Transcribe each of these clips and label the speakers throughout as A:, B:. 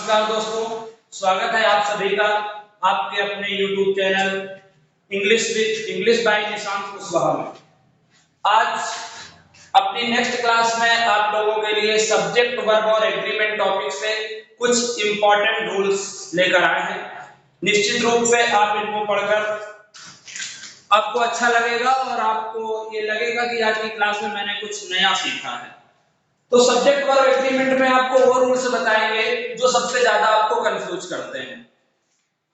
A: नमस्कार दोस्तों, स्वागत है आप सभी का आपके अपने YouTube channel English by Nishant Kushwaha में। आज अपनी नेक्स्ट क्लास में आप लोगों के लिए सब्जेक्ट वर्ब और एग्रीमेंट टॉपिक से कुछ इंपॉर्टेंट रूल्स लेकर आए हैं। निश्चित रूप से आप इनको पढ़कर आपको अच्छा लगेगा और आपको ये लगेगा कि आज की क्लास में मैंने कुछ नया सीखा है। तो सब्जेक्ट वर्ब एग्रीमेंट में आपको वो रूल्स बताएंगे जो सबसे ज्यादा आपको कंफ्यूज करते हैं,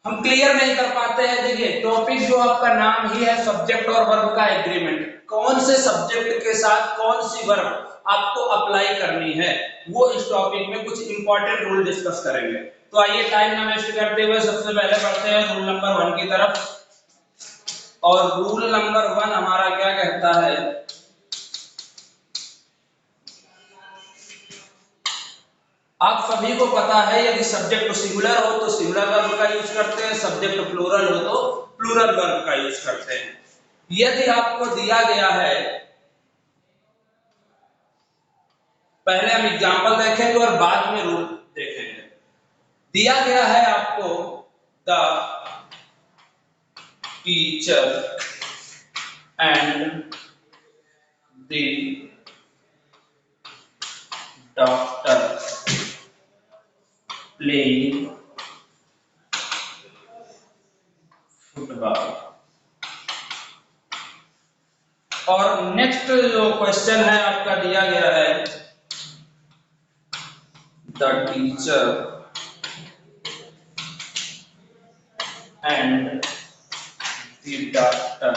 A: हम क्लियर नहीं कर पाते हैं। देखिए, टॉपिक जो आपका नाम ही है सब्जेक्ट और वर्ब का एग्रीमेंट, कौन से सब्जेक्ट के साथ कौन सी वर्ब आपको अप्लाई करनी है, वो इस टॉपिक में कुछ इंपॉर्टेंट रूल डिस्कस करेंगे। तो आइए टाइम ना वेस्ट करते हुए सबसे पहले बढ़ते हैं रूल नंबर 1 की तरफ। और रूल नंबर 1 हमारा क्या कहता है, आप सभी को पता है यदि सब्जेक्ट सिंगुलर हो तो सिंगुलर वर्ब का यूज करते हैं, सब्जेक्ट प्लूरल हो तो प्लूरल वर्ब का यूज करते हैं। यदि आपको दिया गया है, पहले हम एग्जांपल देखेंगे और बाद में रूल देखेंगे। दिया गया है आपको the teacher and the doctor playing football. और नेक्स्ट जो क्वेश्चन है आपका दिया गया है the teacher and the doctor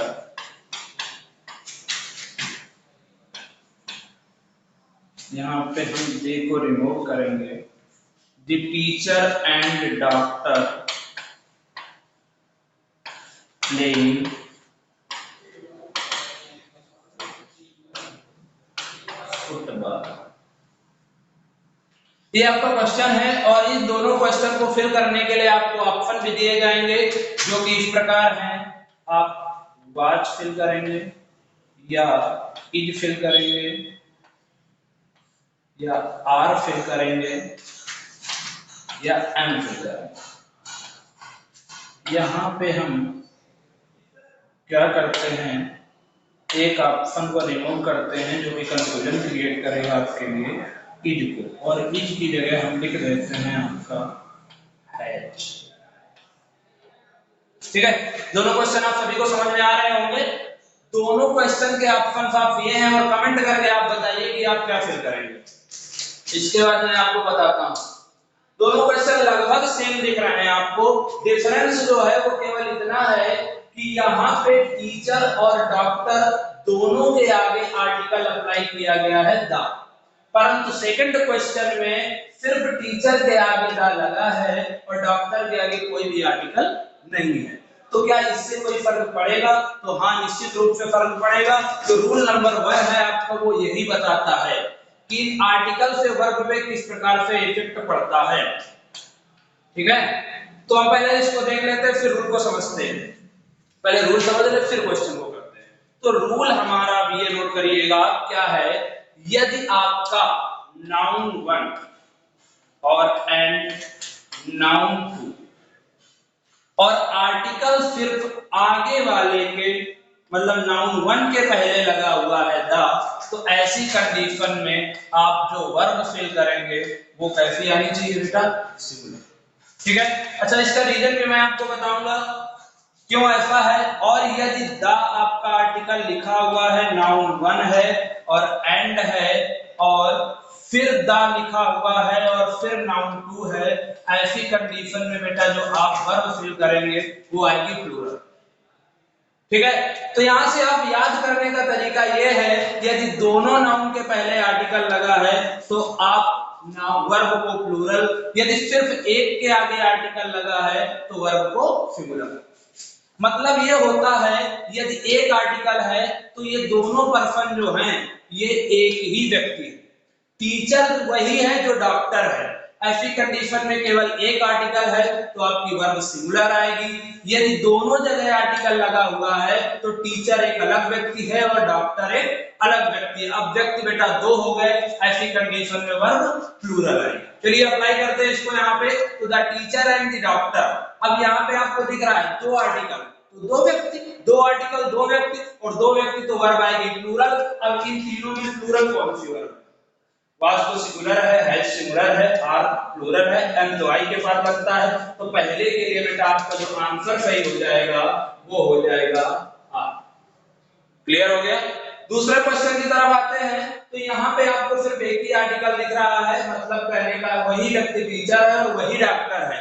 A: यहां पे हम दे को रिमूव करेंगे, the teacher and doctor playing football. ये आपका क्वेश्चन है और इस दोनों क्वेश्चन को फिल करने के लिए आपको ऑप्शन भी दिए जाएंगे जो कि इस प्रकार हैं। आप वाज फिल करेंगे या इज फिल करेंगे या आर फिल करेंगे या एम फिल करेंगे। यहां पे हम क्या करते हैं, एक ऑप्शन को रिमूव करते हैं जो कि कंफ्यूजन क्रिएट करेगा आपके लिए, इज को, और इज की जगह हम लिख देते हैं आपका हैज। ठीक है, दोनों क्वेश्चन आप सभी को समझ में आ रहे होंगे। दोनों क्वेश्चन के ऑप्शंस आप ये हैं और कमेंट करके आप बताइए कि आप क्या फिल करेंगे। इसके बाद मैं आपको बताता हूं, दोनों क्वेश्चन लगभग सेम दिख रहे हैं आपको। डिफरेंस जो है वो केवल इतना है कि यहाँ पे टीचर और डॉक्टर दोनों के आगे आर्टिकल अप्लाई किया गया है द, परंतु सेकंड क्वेश्चन में सिर्फ टीचर के आगे द लगा है और डॉक्टर के आगे कोई भी आर्टिकल नहीं है। तो क्या इससे कोई फर्क पड़ेगा? तो हाँ, निश्चित रूप से फर्क पड़ेगा। तो रूल नंबर 1 है आपका वो यही बताता है कि आर्टिकल से वर्ब पे किस प्रकार से इफेक्ट पड़ता है। ठीक है, तो हम पहले इसको देख लेते हैं फिर रूल को समझते हैं। पहले रूल समझ ले फिर क्वेश्चन को करते हैं। तो रूल हमारा भी ये नोट करिएगा क्या है, यदि आपका नाउन 1 और एंड नाउन 2 और आर्टिकल सिर्फ आगे वाले के मतलब नाउन 1 के पहले लगा हुआ है द, तो ऐसी कंडीशन में आप जो वर्ब फिल करेंगे वो कैसी आनी चाहिए बेटा, सिंगुलर। ठीक है, अच्छा इसका रीजन भी मैं आपको बताऊंगा क्यों ऐसा है। और यदि द आपका आर्टिकल लिखा हुआ है, नाउन 1 है और एंड है और फिर द लिखा हुआ है और फिर नाउन 2 है, ऐसी कंडीशन में बेटा जो आप वर्ब फिल करेंगे वो आएगी प्लूरल। ठीक है, तो यहां से आप याद करने का तरीका यह है, यदि दोनों नाउन के पहले आर्टिकल लगा है तो आप वर्ब को प्लूरल, यदि सिर्फ एक के आगे आर्टिकल लगा है तो वर्ब को सिंगुलर। मतलब ये होता है यदि एक आर्टिकल है तो ये दोनों पर्सन जो हैं ये एक ही व्यक्ति है, टीचर वही है जो डॉक्टर है। ऐसी कंडीशन में केवल एक आर्टिकल है तो आपकी वर्ब सिंगुलर आएगी। यदि दोनों जगह आर्टिकल लगा हुआ है तो टीचर एक अलग व्यक्ति है और डॉक्टर एक अलग व्यक्ति है। अब व्यक्ति बेटा 2 हो गए, ऐसी कंडीशन में वर्ब प्लूरल आएगी। चलिए अप्लाई करते हैं इसको यहाँ पे। तो the teacher and the doctor, अब यहाँ पे आपको दिख रहा है दो आर्टिकल, तो दो व्यक्ति, दो आर्टिकल दो व्यक्ति, और दो व्यक्ति तो वर्ब आएगी प्लूरल। अब इन तीनों में प्लूरल कौन सी वर्ब? वाज तो सिंगुलर है, हैज सिंगुलर है, आर प्लूरल है, एम तो आई के साथ लगता है। तो पहले के लिए बेटा आपका जो आंसर सही हो जाएगा वो हो जाएगा आर। क्लियर हो गया? दूसरे क्वेश्चन की तरफ आते हैं। तो यहाँ पे आपको सिर्फ एक ही आर्टिकल दिख रहा है, मतलब कहने का वही व्यक्ति टीचर है और वही डॉक्टर है,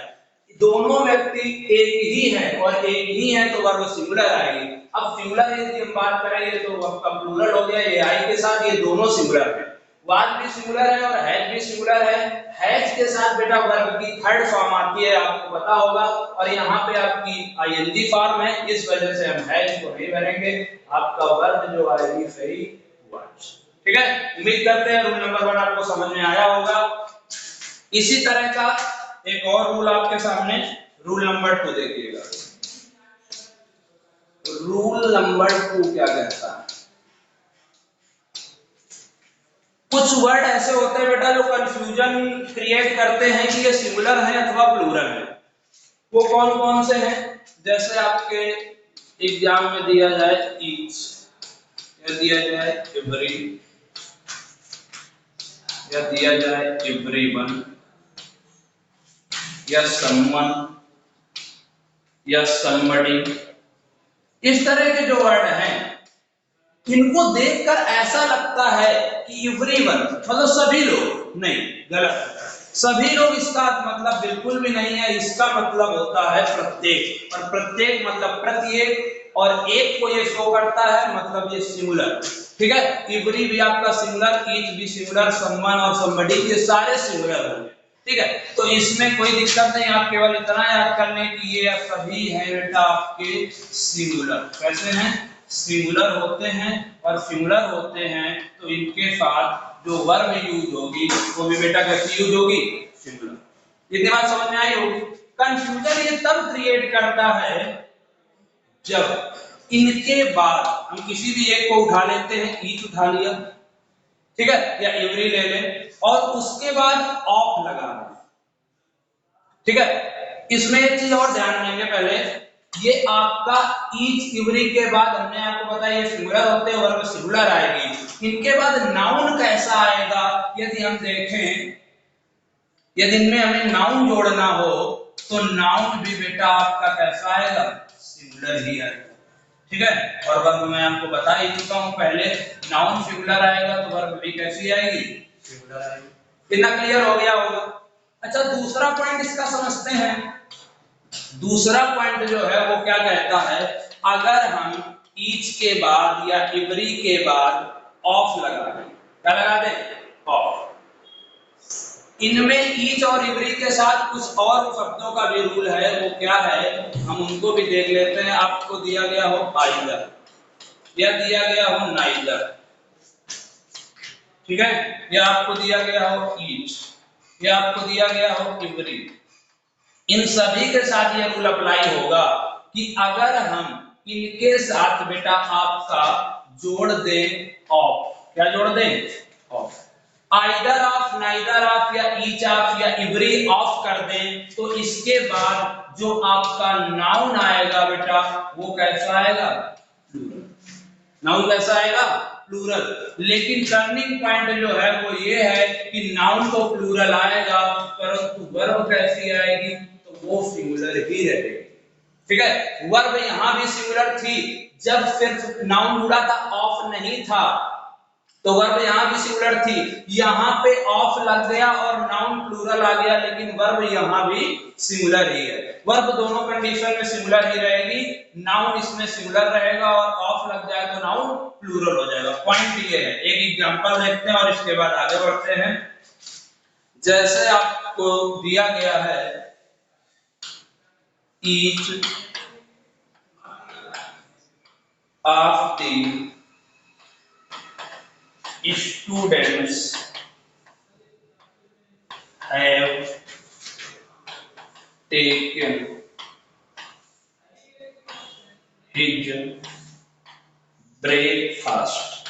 A: दोनों व्यक्ति एक ही है और एक ही है, तो वर्ब सिंगुलर आएगी। अब सिंगुलर यदि हम बात करेंगे तो वर्ब का प्लूरल हो गया, ये आई के साथ, ये दोनों सिंगुलर है। वाज भी सिंगुलर है और हैज भी सिंगुलर है। हैज के साथ बेटा वर्ब की थर्ड फॉर्म आती है, आपको पता होगा, और यहाँ पे आपकी आईएनजी फॉर्म है, इस वजह से हम हैज को नहीं भरेंगे। आपका वर्ब जो आएगी सही वाज। ठीक है, उम्मीद करते हैं रूल नंबर 1 आपको समझ में आया होगा। इसी तरह का एक और रूल आपके सामने, रूल नंबर 2 देखिएगा। रूल नंबर 2 क्या कहता है? कुछ वर्ड ऐसे होते हैं बेटा जो कंफ्यूजन क्रिएट करते हैं कि ये सिंगुलर है अथवा प्लूरल है। वो कौन कौन से हैं? जैसे आपके एग्जाम में दिया जाए ईच, या दिया जाए एवरी, या दिया जाए एवरीवन, या समवन, या समबडी, इस तरह के जो वर्ड हैं इनको देखकर ऐसा लगता है कि एवरीवन मतलब सभी लोग, नहीं, गलत। सभी लोग इसका मतलब बिल्कुल भी नहीं है, इसका मतलब होता है प्रत्येक, और प्रत्येक मतलब प्रत्येक, और एक को ये शो करता है, मतलब ये सिंगुलर। ठीक है, एवरी भी आपका सिंगुलर, ईच भी सिंगुलर, समवन और समबडी ये सारे सिंगुलर होंगे। ठीक है, तो इसमें कोई दिक्कत नहीं, आप केवल इतना याद कर लें कि ये सभी हैं बेटा आपके सिंगुलर। कैसे हैं? सिंगुलर होते हैं, और सिंगुलर होते हैं तो इनके साथ जो वर्ब यूज होगी वो भी बेटा कैसी यूज होगी? सिंगुलर। इतनी बात समझ में आई होगी। कंफ्यूजन ये तब क्रिएट करता है जब इनके बाद हम किसी भी एक को उठा लेते हैं, ईच उठा लिया, ठीक है, या एवरी ले लें, और उसके बाद ऑफ लगा दें। ठीक है, इसमें एक चीज और ध्यान देंगे पहले, ये आपका ईच एवरी के बाद हमने आपको बताया ये सिंगुलर होते हैं, वर्ब सिंगुलर आएगी। इनके बाद नाउन कैसा आएगा यदि हम देखें, यदि इनमें हमें नाउन जोड़ना हो तो नाउन भी बेटा आपका कैसा आएगा? सिंगुलर ही आएगा। ठीक है, और वर्ब मैं आपको बता ही चुका हूं पहले, नाउन सिंगुलर आएगा तो वर्ब भी कैसी आएगी? सिंगुलर आएगी। कितना क्लियर हो गया होगा? अच्छा, दूसरा पॉइंट इसका समझते हैं। दूसरा पॉइंट जो है वो क्या कहता है, अगर हम ईच के बाद या एवरी के बाद ऑफ लगा दें, क्या लगा दें? ऑफ। इनमें ईच और एवरी के साथ कुछ और शब्दों का भी रूल है, वो क्या है हम उनको भी देख लेते हैं। आपको दिया गया हो आइदर, या दिया गया हो नाइदर, ठीक है, या आपको दिया गया हो ईच, या आपको दिया गया हो एवरी, इन सभी के साथ ये रूल अप्लाई होगा कि अगर हम इनके साथ बेटा आपका जोड़ दें ऑफ, क्या जोड़ दें? Of. Either of, neither of, या ईच ऑफ, या एवरी ऑफ कर दें तो इसके बाद जो आपका नाउन आएगा बेटा वो कैसा आएगा? प्लूरल। नाउन कैसा आएगा? प्लूरल। लेकिन टर्निंग पॉइंट जो है वो ये है कि नाउन तो प्लूरल आएगा परंतु वर्ब कैसी आएगी? तो वो सिंगुलर ही रहेगी। ठीक है, वर्ब यहां भी सिंगुलर थी, जब सिर्फ नाउन जुड़ा था, ऑफ नहीं था, तो वर्ब यहां भी सिंगुलर थी। यहां पे ऑफ लग गया और नाउन प्लूरल आ गया, लेकिन वर्ब यहां भी सिंगुलर ही है। वर्ब दोनों कंडीशन में सिंगुलर ही रहेगी, नाउन इसमें सिंगुलर रहेगा और ऑफ लग जाए तो नाउन प्लूरल हो जाएगा। पॉइंट ये है। एक एग्जांपल देखते हैं और इसके बाद आगे बढ़ते हैं। जैसे आपको दिया गया है each of the students have taken his breakfast,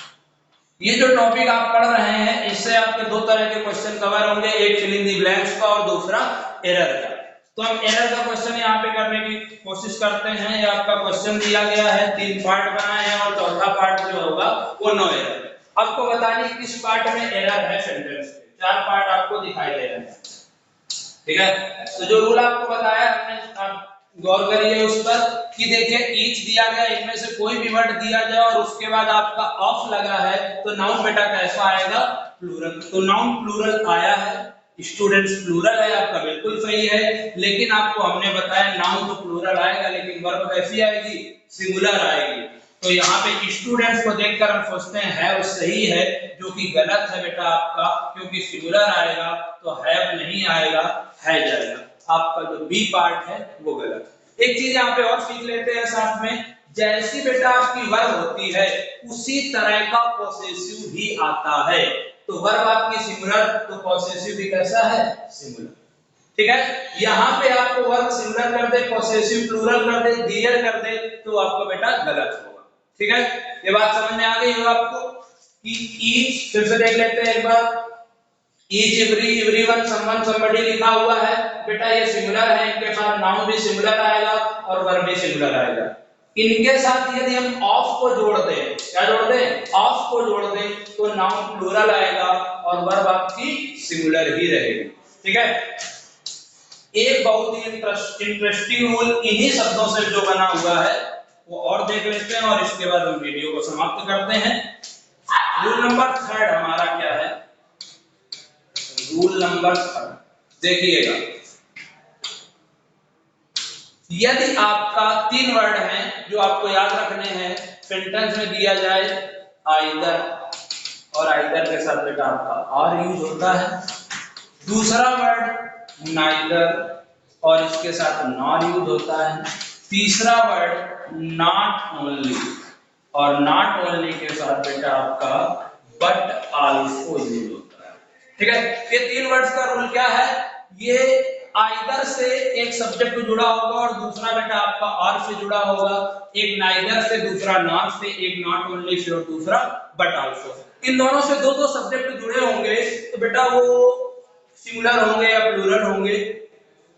A: ये जो टॉपिक आप पढ़ रहे हैं इससे आपके दो तरह के क्वेश्चन कवर होंगे, एक फिल इन द ब्लैंक्स का और दूसरा एरर का। तो हम एरर का क्वेश्चन यहाँ पे करने की कोशिश करते हैं। ये आपका क्वेश्चन दिया गया है, 3 पार्ट बनाए हैं और चौथा पार्ट जो होगा वो नो एरर। आपको बताने किस पार्ट में एरर है सेंटेंस के, 4 पार्ट आपको दिखाई दे रहे हैं, ठीक है। तो जो रूल आपको बताया हमने, आप गौर करिए उस पर कि देखिए ईच दिया गया, इनमें से कोई भी वर्ड दिया जाए और उसके बाद आपका ऑफ लगा है तो नाउन बेटा कैसा आएगा, प्लूरल। तो नाउन प्लूरल आया है, स्टूडेंट्स प्लूरल है, आपका बिल्कुल सही है। लेकिन आपको हमने बताया नाउन तो प्लूरल आएगा लेकिन वर्ब कैसी आएगी, सिंगुलर आएगी। तो यहाँ पे स्टूडेंट्स को देखकर हम सोचते हैं है वो सही है, जो कि गलत है बेटा आपका, क्योंकि सिंगुलर आएगा तो हैव नहीं आएगा, है जाएगा। आपका जो बी पार्ट है वो गलत। एक चीज यहाँ पे और सीख लेते हैं साथ में, जैसी बेटा आपकी वर्ब होती है उसी तरह का पॉसेसिव भी आता है। तो वर्ब आपकी सिंगुलर तो पॉसेसिव भी कैसा है, सिंगुलर, ठीक है। यहाँ पे आपको वर्ब सिंगुलर कर दे, पॉसेसिव प्लूरल कर दे, डियर कर दे तो आपको बेटा गलत होगा, ठीक है। ये बात समझ में आ गई होगा आपको कि ईच, फिर से देख लेते हैं एक बार, each, every, everyone, someone, somebody लिखा हुआ है बेटा, ये सिंगुलर है, इनके साथ नाउन भी सिंगुलर आएगा और वर्ब भी सिंगुलर आएगा। इनके साथ यदि हम ऑफ को जोड़ दें, क्या जोड़ दें, ऑफ को जोड़ दें तो नाउन प्लूरल आएगा और वर्ब आपकी सिंगुलर ही रहेगी, ठीक है। एक बहुत ही इंटरेस्टिंग रूल इन्हीं शब्दों से जो बना हुआ है वो और देख लेते हैं और इसके बाद हम वीडियो को समाप्त करते हैं। रूल नंबर 3 हमारा क्या है, रूल नंबर 3 देखिएगा, यदि आपका 3 वर्ड हैं जो आपको याद रखने हैं, सेंटेंस में दिया जाए आइदर, और आइदर के साथ बेटा आपका आर यूज होता है, दूसरा वर्ड नाइदर और इसके साथ नॉर यूज होता है, तीसरा वर्ड नॉट ओनली और नॉट ओनली के साथ बेटा आपका बट आल्सो यूज होता है, ठीक है। ये 3 वर्ड्स का रूल क्या है, ये आइदर से एक सब्जेक्ट जुड़ा होगा और दूसरा बेटा आपका और से जुड़ा होगा, एक नाइदर से, दूसरा नॉर से, एक नॉट ओनली से और दूसरा बट आल्सो से। इन दोनों से दो सब्जेक्ट जुड़े होंगे तो बेटा वो सिंगुलर होंगे या प्लूरल होंगे।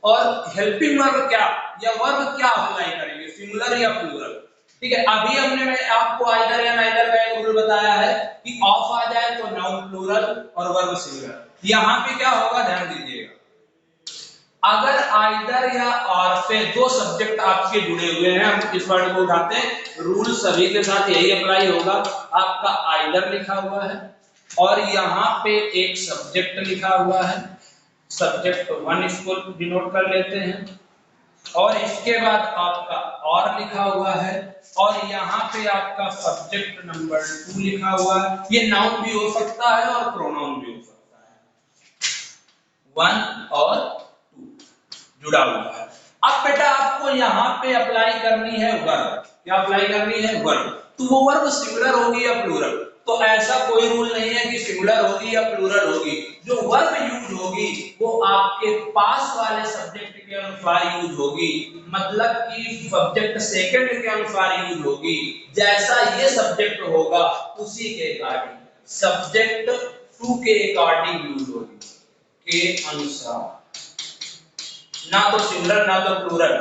A: और हेल्पिंग वर्ब क्या या वर्ब क्या अप्लाई करेंगे, सिंगुलर या प्लूरल, ठीक है। अभी हमने आपको आइदर या नाइदर का एक रूल बताया है कि ऑफ आ जाए तो नाउन प्लूरल और वर्ब सिंगुलर। यहाँ पे क्या होगा ध्यान दीजिएगा, अगर आइदर या और से 2 सब्जेक्ट आपके जुड़े हुए हैं, हम इस वर्ड को उठाते हैं, रूल सभी के साथ यही अप्लाई होगा। आपका आइदर लिखा हुआ है और यहाँ पे एक सब्जेक्ट लिखा हुआ है, सब्जेक्ट 1 इसको डिनोट कर लेते हैं, और इसके बाद आपका और लिखा हुआ है और यहाँ पे आपका सब्जेक्ट नंबर 2 लिखा हुआ है। ये नाउन भी हो सकता है और प्रोनाउन भी हो सकता है, 1 और 2 जुड़ा हुआ है। अब बेटा आपको यहाँ पे अप्लाई करनी है वर्ब, क्या अप्लाई करनी है, वर्ब। तो वो वर्ब सिंगुलर होगी या प्लूरल, तो ऐसा कोई रूल नहीं है कि सिंगुलर होगी या प्लूरल होगी। जो वर्ब यूज होगी वो आपके पास वाले सब्जेक्ट के अनुसार यूज होगी, मतलब कि सब्जेक्ट सेकंड के अनुसार यूज होगी। जैसा ये सब्जेक्ट होगा उसी के अकॉर्डिंग, सब्जेक्ट 2 के अकॉर्डिंग यूज होगी, के अनुसार, ना तो सिंगुलर ना तो प्लूरल।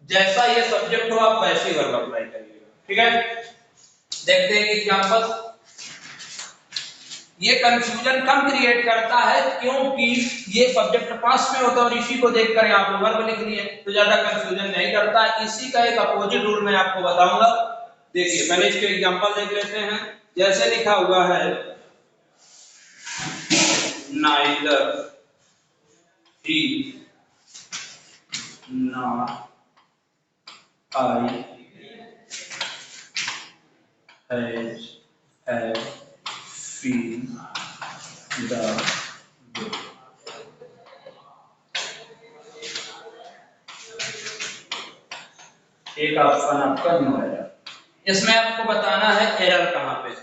A: जैसा ये सब्जेक्ट हो आप वैसे वर्ब अप्लाई करिएगा, ठीक है। देखते हैं एग्जांपल। ये कंफ्यूजन कम क्रिएट करता है क्योंकि ये सब्जेक्ट पास में होता है और इसी को देखकर यहाँ पे वर्ब लिख लिए तो ज्यादा कंफ्यूजन नहीं करता। इसी का एक अपोजिट रूल मैं आपको बताऊंगा। देखिए पहले इसके एग्जांपल देख लेते हैं। जैसे लिखा हुआ है neither he nor I have seen the book। एक ऑप्शन आपका नो है। इसमें आपको बताना है एरर कहाँ पे।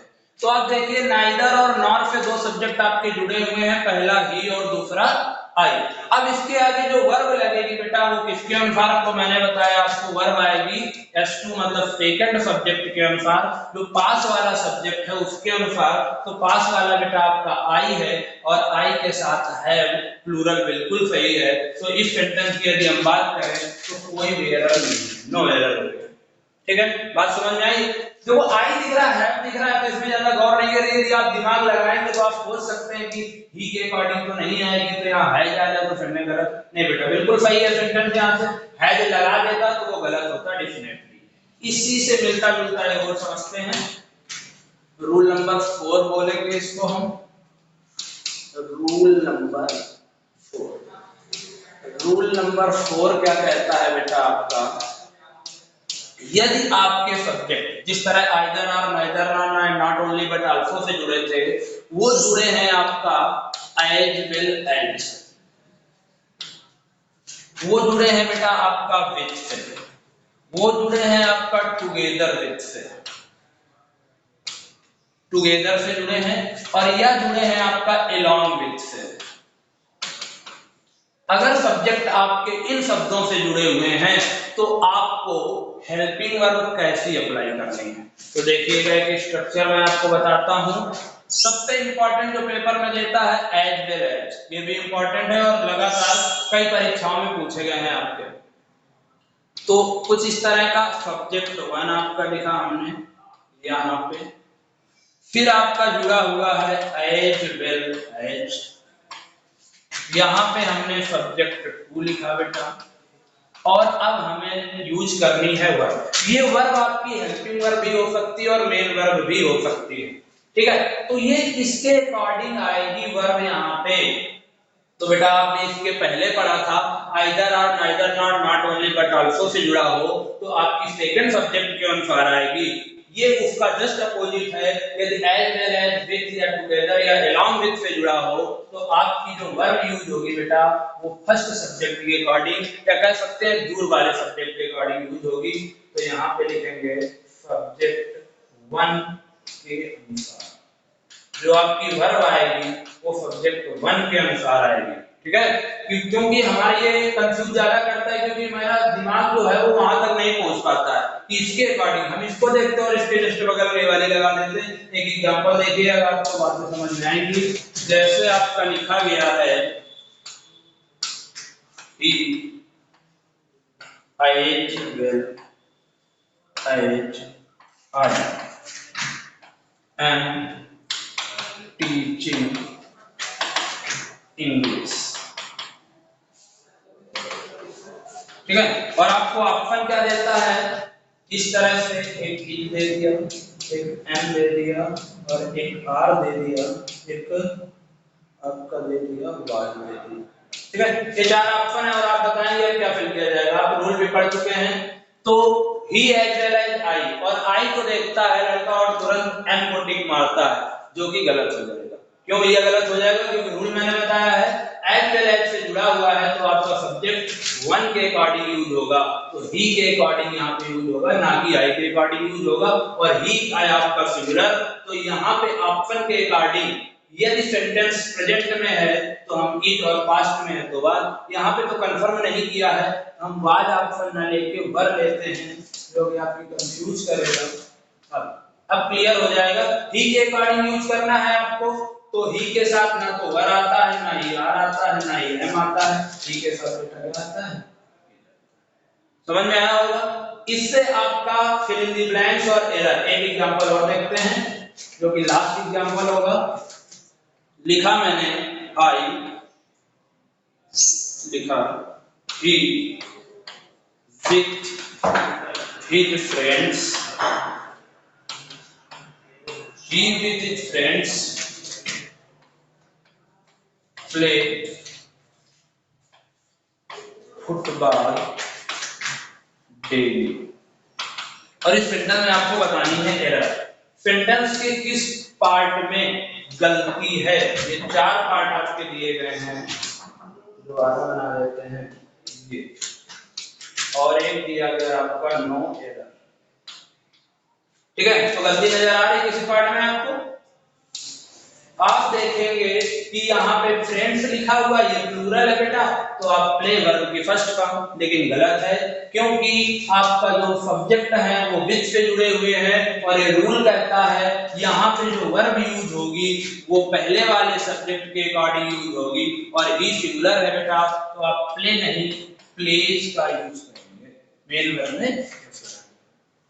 A: तो आप देखिए नाइदर और नॉर से 2 सब्जेक्ट आपके जुड़े हुए हैं, पहला ही और दूसरा आई। अब इसके आगे जो वर्ब लगेगी बेटा बेटा वो किसके अनुसार, तो मैंने बताया आपको वर्ब आएगी S2 मतलब सेकंड सब्जेक्ट के अनुसार, जो पास वाला सब्जेक्ट है उसके अनुसार। तो पास वाला बेटा आपका आई है और आई के साथ है प्लूरल बिल्कुल सही है। तो इस सेंटेंस की यदि हम बात करें तो कोई भी एरर नहीं, नो एरर हो गया। ठीक है, बात समझ में आई। जो आई दिख रहा है तो इसमें ज्यादा गौर नहीं करिए। यदि आप दिमाग लगाएंगे तो आप सोच सकते हैं कि ही के अकॉर्डिंग तो नहीं आएगी, तो यहाँ है जाएगा तो फिर गलत नहीं बेटा, बिल्कुल सही है सेंटेंस। यहाँ से है जो लगा देगा तो वो गलत होता है डेफिनेटली। इसी से मिलता जुलता है और समझते हैं। रूल नंबर 4 बोलेंगे इसको हम। रूल नंबर 4, रूल नंबर 4 क्या कहता है बेटा आपका, यदि आपके सब्जेक्ट जिस तरह either or, neither or, not only but also से जुड़े थे, वो जुड़े हैं आपका एज वेल एज, वो जुड़े हैं बेटा आपका विथ से, वो जुड़े हैं आपका टुगेदर विथ से, टुगेदर से जुड़े हैं, और या जुड़े हैं आपका अलोंग विथ से। अगर सब्जेक्ट आपके इन शब्दों से जुड़े हुए हैं तो आपको हेल्पिंग वर्ब कैसी अप्लाई करनी है, तो देखिएगा एक स्ट्रक्चर मैं आपको बताता हूं। सबसे इंपॉर्टेंट जो पेपर में देता है एज वेल एज, ये भी इंपॉर्टेंट है और लगातार कई परीक्षाओं में पूछे गए हैं आपके। तो कुछ इस तरह का सब्जेक्ट 1 आपका लिखा हमने यहाँ पे, फिर आपका जुड़ा हुआ है एज वेल एज, यहाँ पे हमने सब्जेक्ट 2 लिखा बेटा, और अब हमें यूज करनी है वर्ब। ये वर्ब आपकी हेल्पिंग वर्ब भी हो सकती है और मेन वर्ब भी हो सकती है। ठीक है, तो ये किसके अकॉर्डिंग आएगी वर्ब यहाँ पे, तो बेटा आपने इसके पहले पढ़ा था either or, neither not, not only but also से जुड़ा हो तो आपकी सेकंड सब्जेक्ट के अनुसार आएगी। ये उसका जस्ट अपोजिट है, यदि एज वेल एज, विथ या टुगेदर या अलोंग विथ से जुड़ा हो तो आपकी जो वर्ब यूज होगी बेटा वो फर्स्ट सब्जेक्ट के अकॉर्डिंग, क्या कह सकते हैं जुड़ वाले सब्जेक्ट के अकॉर्डिंग यूज होगी। तो यहाँ पे लिखेंगे सब्जेक्ट 1 के अनुसार, जो आपकी वर्ब आएगी वो सब्जेक्ट 1 के अनुसार आएगी। ठीक है, क्योंकि हमारे ये कंफ्यूज ज्यादा करता है, क्योंकि मेरा दिमाग जो है वो वहां तक नहीं पहुंच पाता है कि इसके अकॉर्डिंग हम इसको देखते हैं और इसके जस्ट बगल में वाली लगा देते हैं। एक एग्जांपल देखिए अगर आपको बातें समझ में आएंगी। जैसे आपका लिखा गया है ही as well as I am teaching English. ठीक है, और आपको ऑप्शन क्या देता है, इस तरह से एक ई दे दिया, एक एम दे दिया और एक आर दे दिया, एक आपका दे दिया वाई दे दिया। ठीक है, ये 4 ऑप्शन है और आप बताएंगे क्या फिल किया जाएगा। आप रूल भी पढ़ चुके हैं। तो ही एज वेल एज आई, और आई को देखता है लड़का और तुरंत एम को टिक मारता है, जो कि गलत हो जाएगा। क्यों भैया गलत हो जाएगा, क्योंकि रूल मैंने बताया है एज वेल एज से जुड़ा हुआ है तो आपका सब्जेक्ट 1 के अकॉर्डिंग यूज होगा, तो ही के अकॉर्डिंग यहाँ पे यूज होगा, ना कि आई के अकॉर्डिंग यूज होगा। और ही आया आपका सिंगुलर, तो यहाँ पे ऑप्शन के अकॉर्डिंग यदि सेंटेंस प्रेजेंट में है तो हम इट और पास्ट में है तो बाद। यहाँ पे तो कंफर्म नहीं किया है, हम बाद ऑप्शन ना लेके वर लेते हैं, जो कि आपकी कंफ्यूज करेगा। अब क्लियर हो जाएगा। ही के अकॉर्डिंग यूज करना है आपको, तो ही के साथ ना तो वर आता है, ना ही आर आता है, ना ही एम आता है, ही के साथ बेटा आता है। समझ में आया होगा। इससे आपका फिल इन द ब्लैंक्स और एरर, एक एग्जांपल और देखते हैं जो कि लास्ट एग्जांपल होगा। लिखा मैंने आई, लिखा ही with his friends, he with his friends play football daily। और इस सेंटेंस में आपको बतानी है एरर, सेंटेंस के किस पार्ट में गलती है। ये 4 पार्ट आपके दिए गए हैं, दोबारा बना देते हैं ये, और एक दिया गया आपका नो एरर। ठीक है, तो गलती नजर आ रही है किसी पार्ट में आपको, आप देखेंगे कि यहाँ पे फ्रेंड्स लिखा हुआ ये प्लूरल है बेटा, तो आप प्ले वर्ब की फर्स्ट फॉर्म, लेकिन गलत है क्योंकि आपका जो सब्जेक्ट है वो विच से जुड़े हुए हैं और ये रूल कहता है यहाँ पे जो वर्ब यूज होगी वो पहले वाले सब्जेक्ट के अकॉर्डिंग यूज होगी और ई सिंगुलर है बेटा, तो आप प्ले नहीं प्लेज का यूज करेंगे मेन वर्ब में।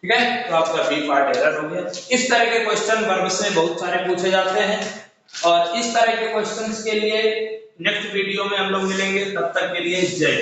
A: ठीक है, तो आपका बी पार्ट एरर हो गया। इस तरह के क्वेश्चन वर्ब से बहुत सारे पूछे जाते हैं और इस तरह के क्वेश्चंस के लिए नेक्स्ट वीडियो में हम लोग मिलेंगे, तब तक के लिए जय।